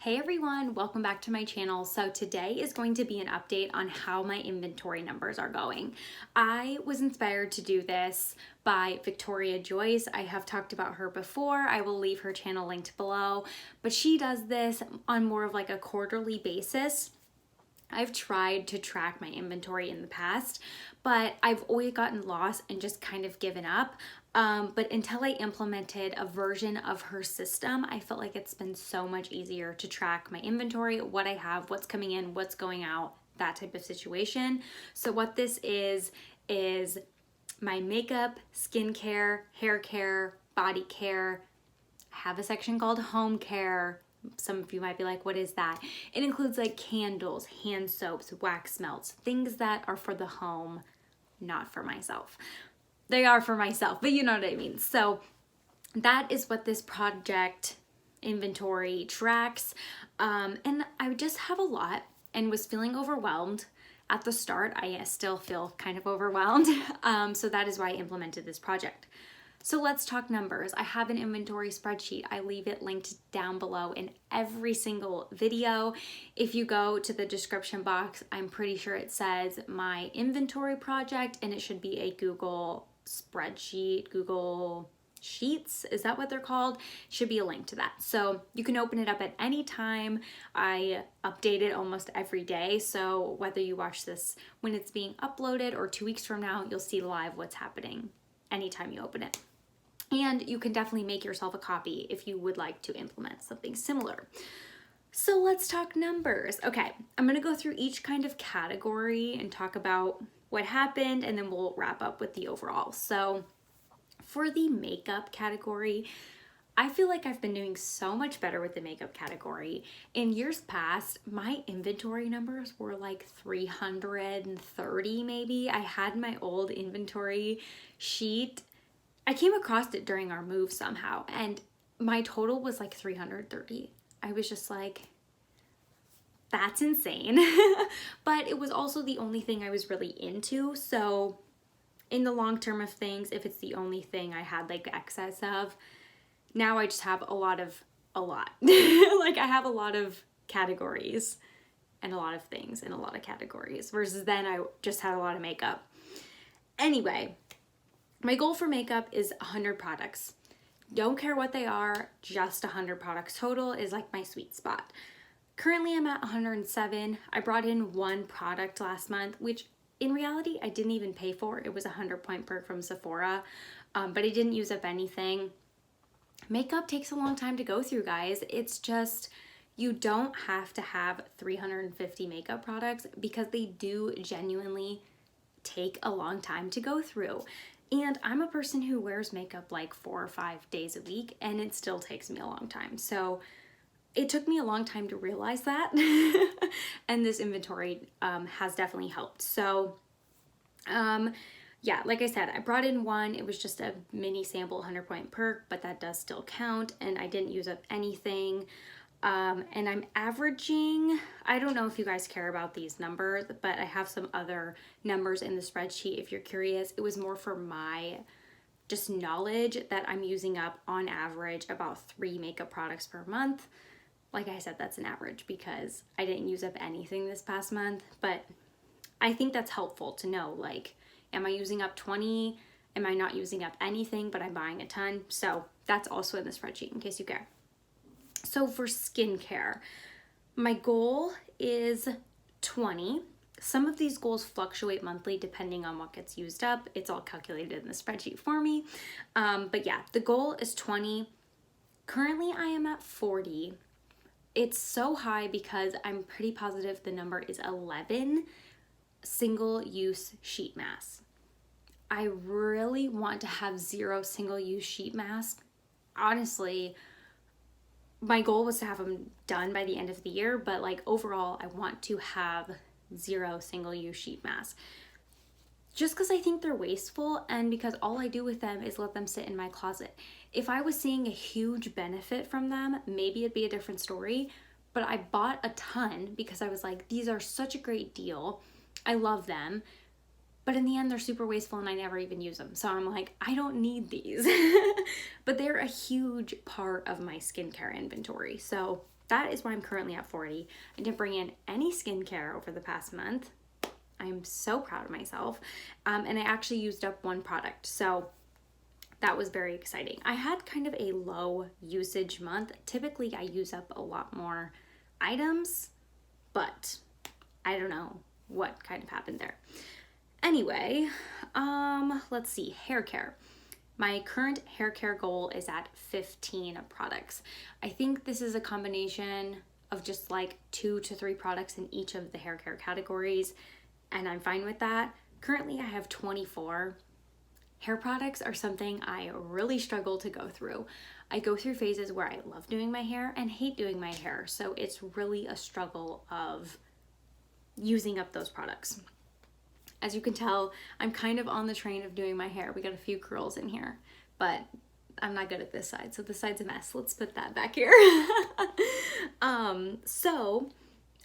Hey everyone, welcome back to my channel. So today is going to be an update on how my inventory numbers are going. I was inspired to do this by Victoria Joyce. I have talked about her before. I will leave her channel linked below, but she does this on more of like a quarterly basis. I've tried to track my inventory in the past, but I've always gotten lost and just kind of given up. But until I implemented a version of her system, I felt like it's been so much easier to track my inventory, what I have, what's coming in, what's going out, that type of situation. So what this is my makeup, skincare, hair care, body care. I have a section called home care. Some of you might be like, what is that? It includes like candles, hand soaps, wax melts, things that are for the home, not for myself. They are for myself, but you know what I mean. So that is what this project inventory tracks. And I just have a lot and was feeling overwhelmed. At the start, I still feel kind of overwhelmed. So that is why I implemented this project. So let's talk numbers. I have an inventory spreadsheet. I leave it linked down below in every single video. If you go to the description box, I'm pretty sure it says my inventory project, and it should be a Google spreadsheet, Google Sheets, is that what they're called? Should be a link to that. So you can open it up at any time. I update it almost every day. So whether you watch this when it's being uploaded or 2 weeks from now, you'll see live what's happening anytime you open it. And you can definitely make yourself a copy if you would like to implement something similar. So let's talk numbers. Okay, I'm gonna go through each kind of category and talk about what happened, and then we'll wrap up with the overall. So for the makeup category, I feel like I've been doing so much better with the makeup category. In years past, my inventory numbers were like 330 maybe. I had my old inventory sheet. I came across it during our move somehow, and my total was like 330. I was just like, that's insane. But it was also the only thing I was really into. So in the long term of things, if it's the only thing I had like excess of, now I just have a lot. Like I have a lot of categories and a lot of things in a lot of categories, versus then I just had a lot of makeup. Anyway, my goal for makeup is 100 products. Don't care what they are, just 100 products total is like my sweet spot. Currently I'm at 107. I brought in one product last month, which in reality I didn't even pay for. It was a 100-point perk from Sephora, but I didn't use up anything. Makeup takes a long time to go through, guys. It's just, you don't have to have 350 makeup products because they do genuinely take a long time to go through. And I'm a person who wears makeup like 4 or 5 days a week, and it still takes me a long time. So it took me a long time to realize that. And this inventory has definitely helped. So yeah, like I said, I brought in one. It was just a mini sample 100-point perk, but that does still count, and I didn't use up anything. And I'm averaging, I don't know if you guys care about these numbers, but I have some other numbers in the spreadsheet if you're curious. It was more for my just knowledge that I'm using up on average about 3 makeup products per month. Like I said, that's an average because I didn't use up anything this past month, but I think that's helpful to know, like, am I using up 20? Am I not using up anything, but I'm buying a ton? So that's also in the spreadsheet in case you care. So for skincare, my goal is 20. Some of these goals fluctuate monthly depending on what gets used up. It's all calculated in the spreadsheet for me. But yeah, the goal is 20. Currently, I am at 40. It's so high because I'm pretty positive the number is 11 single-use sheet masks. I really want to have 0 single-use sheet masks. Honestly, my goal was to have them done by the end of the year, but like overall, I want to have 0 single-use sheet masks. Just because I think they're wasteful, and because all I do with them is let them sit in my closet. If I was seeing a huge benefit from them, maybe it'd be a different story, but I bought a ton because I was like, these are such a great deal. I love them. But in the end, they're super wasteful and I never even use them. So I'm like, I don't need these. But they're a huge part of my skincare inventory. So that is why I'm currently at 40. I didn't bring in any skincare over the past month. I'm so proud of myself. And I actually used up one product. So that was very exciting. I had kind of a low usage month. Typically I use up a lot more items, but I don't know what kind of happened there. Anyway, let's see, hair care. My current hair care goal is at 15 products. I think this is a combination of just like 2 to 3 products in each of the hair care categories, and I'm fine with that. Currently I have 24. Hair products are something I really struggle to go through. I go through phases where I love doing my hair and hate doing my hair, so it's really a struggle of using up those products. As you can tell, I'm kind of on the train of doing my hair. We got a few curls in here, but I'm not good at this side, so this side's a mess. Let's put that back here. So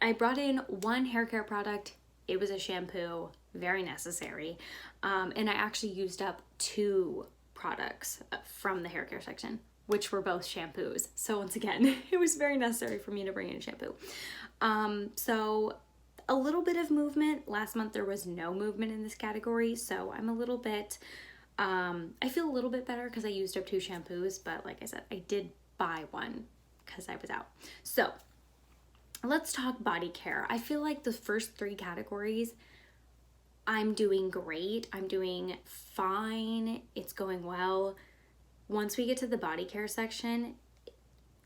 I brought in one hair care product. It was a shampoo, very necessary. And I actually used up 2 products from the hair care section, which were both shampoos. So once again, it was very necessary for me to bring in shampoo. So a little bit of movement. Last month there was no movement in this category, so I'm a little bit, I feel a little bit better because I used up 2 shampoos, but like I said, I did buy one because I was out. So let's talk body care. I feel like the first 3 categories, I'm doing great. I'm doing fine. It's going well. Once we get to the body care section,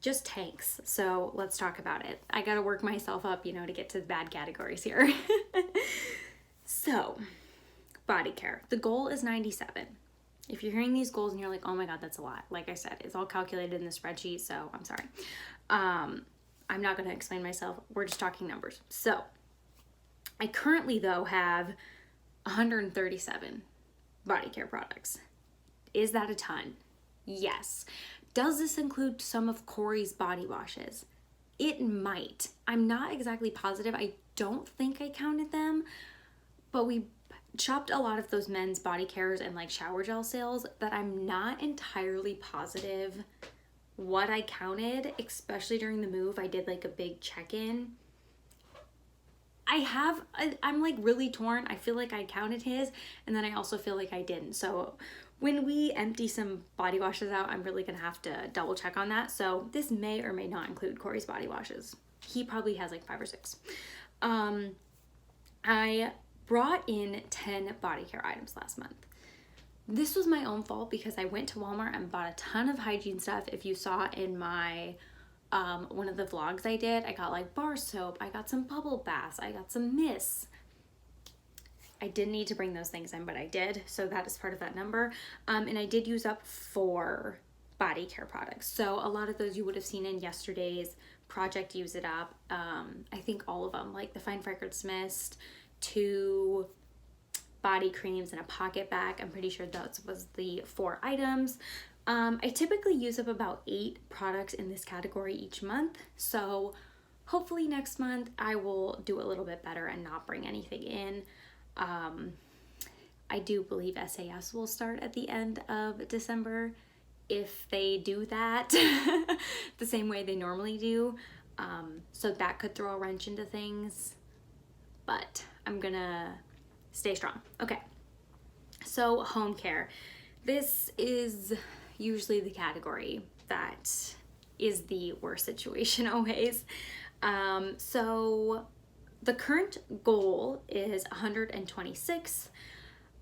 just tanks. So let's talk about it. I got to work myself up, to get to the bad categories here. So body care, the goal is 97. If you're hearing these goals and you're like, oh my God, that's a lot. Like I said, it's all calculated in the spreadsheet. So I'm sorry. I'm not going to explain myself. We're just talking numbers. So I currently though have 137 body care products. Is that a ton? Yes. Does this include some of Corey's body washes? It might. I'm not exactly positive. I don't think I counted them, but we shopped a lot of those men's body cares and like shower gel sales that I'm not entirely positive what I counted, especially during the move. I did like a big check-in. I'm like really torn. I feel like I counted his, and then I also feel like I didn't. So when we empty some body washes out, I'm really gonna have to double check on that. So this may or may not include Corey's body washes. He probably has like 5 or 6. I brought in 10 body care items last month. This was my own fault because I went to Walmart and bought a ton of hygiene stuff. If you saw in my one of the vlogs I did, I got like bar soap, I got some bubble baths, I got some mists. I didn't need to bring those things in, but I did, so that is part of that number. And I did use up 4 body care products. So a lot of those you would have seen in yesterday's project Use It Up. I think all of them, like the Fine Fragrance Mist, 2 body creams, and a pocket bag. I'm pretty sure that was the 4 items. I typically use up about 8 products in this category each month. So hopefully next month I will do a little bit better and not bring anything in. I do believe SAS will start at the end of December if they do that the same way they normally do. So that could throw a wrench into things, but I'm gonna stay strong. Okay, so home care. This is usually the category that is the worst situation always. So the current goal is 126.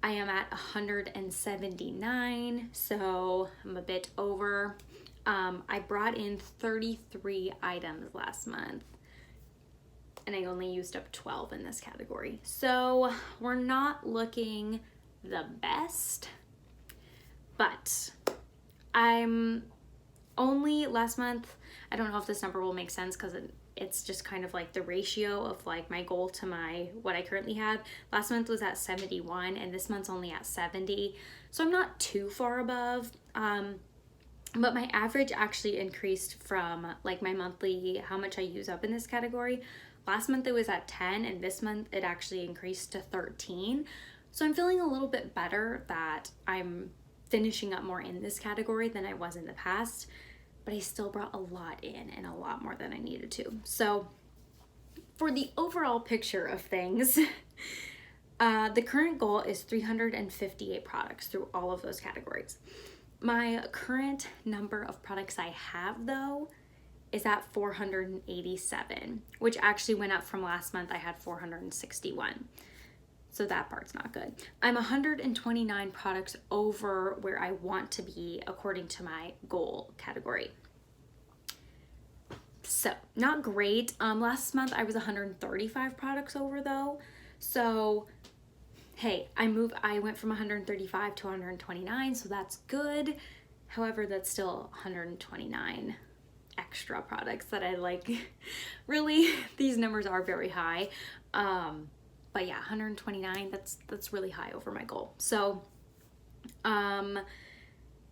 I am at 179, so I'm a bit over. I brought in 33 items last month, and I only used up 12 in this category. So we're not looking the best, but I'm only last month, I don't know if this number will make sense because it's just kind of like the ratio of like my goal to what I currently have. Last month was at 71 and this month's only at 70. So I'm not too far above, but my average actually increased from like my monthly, how much I use up in this category. Last month it was at 10 and this month it actually increased to 13. So I'm feeling a little bit better that I'm finishing up more in this category than I was in the past. but I still brought a lot in and a lot more than I needed to. So for the overall picture of things, the current goal is 358 products through all of those categories. My current number of products I have, though, is at 487, which actually went up from last month. I had 461. So that part's not good. I'm 129 products over where I want to be according to my goal category. So not great. Last month I was 135 products over though. So hey, I went from 135 to 129, so that's good. However, that's still 129 extra products that I like. Really, these numbers are very high. But yeah, 129, that's really high over my goal. So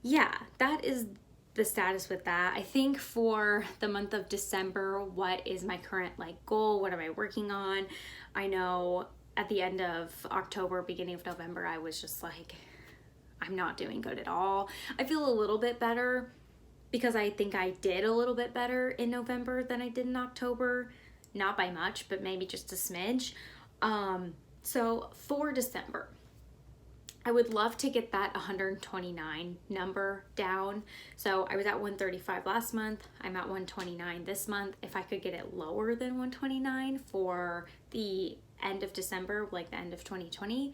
yeah, that is the status with that. I think for the month of December, what is my current goal? What am I working on? I know at the end of October, beginning of November, I was just like, I'm not doing good at all. I feel a little bit better because I think I did a little bit better in November than I did in October. Not by much, but maybe just a smidge. So for December, I would love to get that 129 number down. So I was at 135 last month. I'm at 129 this month. If I could get it lower than 129 for the end of December, like the end of 2020,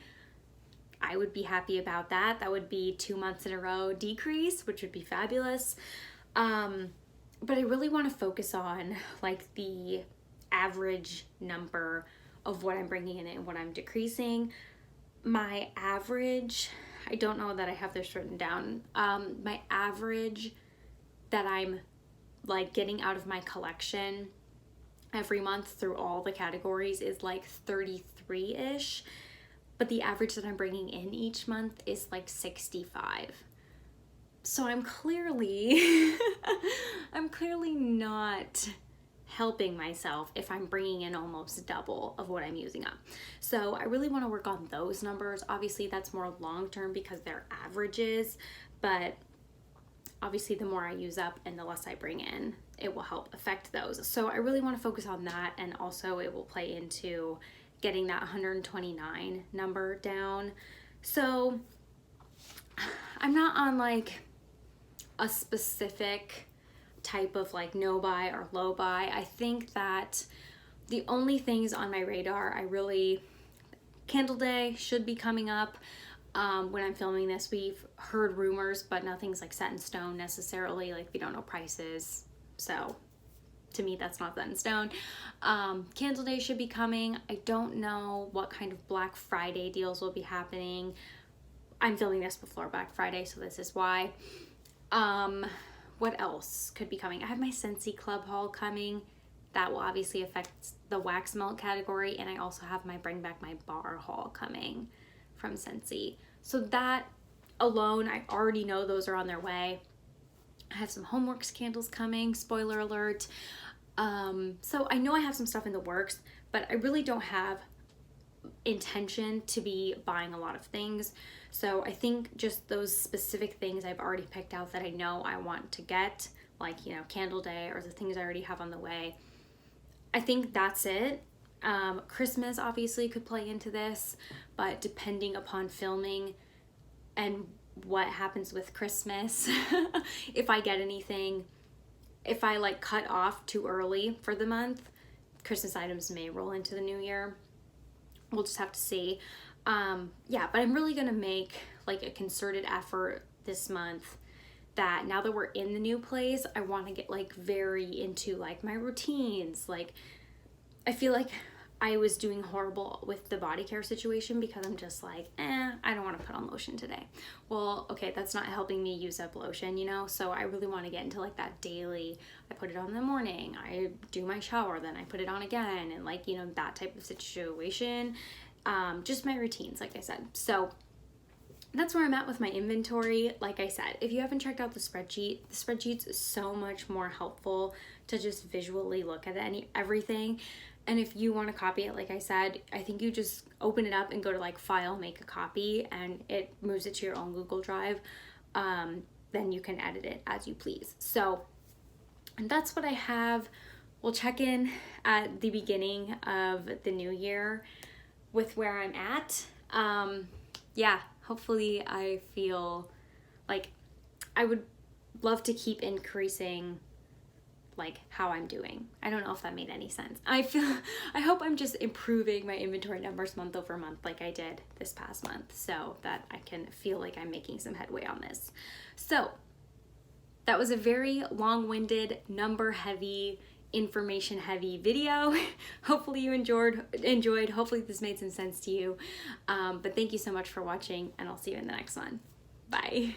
I would be happy about that. That would be 2 months in a row decrease, which would be fabulous. But I really want to focus on the average number of what I'm bringing in and what I'm decreasing. My average, I don't know that I have this written down. My average that I'm getting out of my collection every month through all the categories is 33-ish, but the average that I'm bringing in each month is 65. So I'm clearly not helping myself if I'm bringing in almost double of what I'm using up. So I really want to work on those numbers. Obviously that's more long-term because they're averages, but obviously the more I use up and the less I bring in, it will help affect those. So I really want to focus on that, and also it will play into getting that 129 number down. So I'm not on a specific type of no buy or low buy. I think that the only things on my radar, Candle Day should be coming up. When I'm filming this, we've heard rumors, but nothing's set in stone necessarily. We don't know prices. So to me, that's not set in stone. Candle Day should be coming. I don't know what kind of Black Friday deals will be happening. I'm filming this before Black Friday, so this is why. What else could be coming? I have my Scentsy Club haul coming. That will obviously affect the wax melt category, and I also have my Bring Back My Bar haul coming from Scentsy. So that alone, I already know those are on their way. I have some Homeworks candles coming, spoiler alert. So I know I have some stuff in the works, but I really don't have intention to be buying a lot of things. So I think just those specific things I've already picked out that I know I want to get, Candle Day or the things I already have on the way. I think that's it. Christmas obviously could play into this, but depending upon filming and what happens with Christmas, if I get anything, if I cut off too early for the month, Christmas items may roll into the new year. We'll just have to see. Yeah, but I'm really gonna make a concerted effort this month that now that we're in the new place, I want to get very into my routines. I feel like I was doing horrible with the body care situation because I'm just I don't want to put on lotion today. Well, okay, that's not helping me use up lotion, so I really want to get into that daily. I put it on in the morning, I do my shower, then I put it on again, and that type of situation. Just my routines, like I said. So that's where I'm at with my inventory. Like I said, if you haven't checked out the spreadsheets is so much more helpful to just visually look at everything. And if you want to copy it, like I said, I think you just open it up and go to File, make a copy, and it moves it to your own Google Drive. Then you can edit it as you please. So And that's what I have. We'll check in at the beginning of the new year with where I'm at. Yeah, hopefully I feel like I would love to keep increasing like how I'm doing. I don't know if that made any sense. I hope I'm just improving my inventory numbers month over month like I did this past month, so that I can feel like I'm making some headway on this. So that was a very long-winded, number-heavy, information-heavy video. Hopefully you enjoyed. Hopefully this made some sense to you. But thank you so much for watching, and I'll see you in the next one. Bye.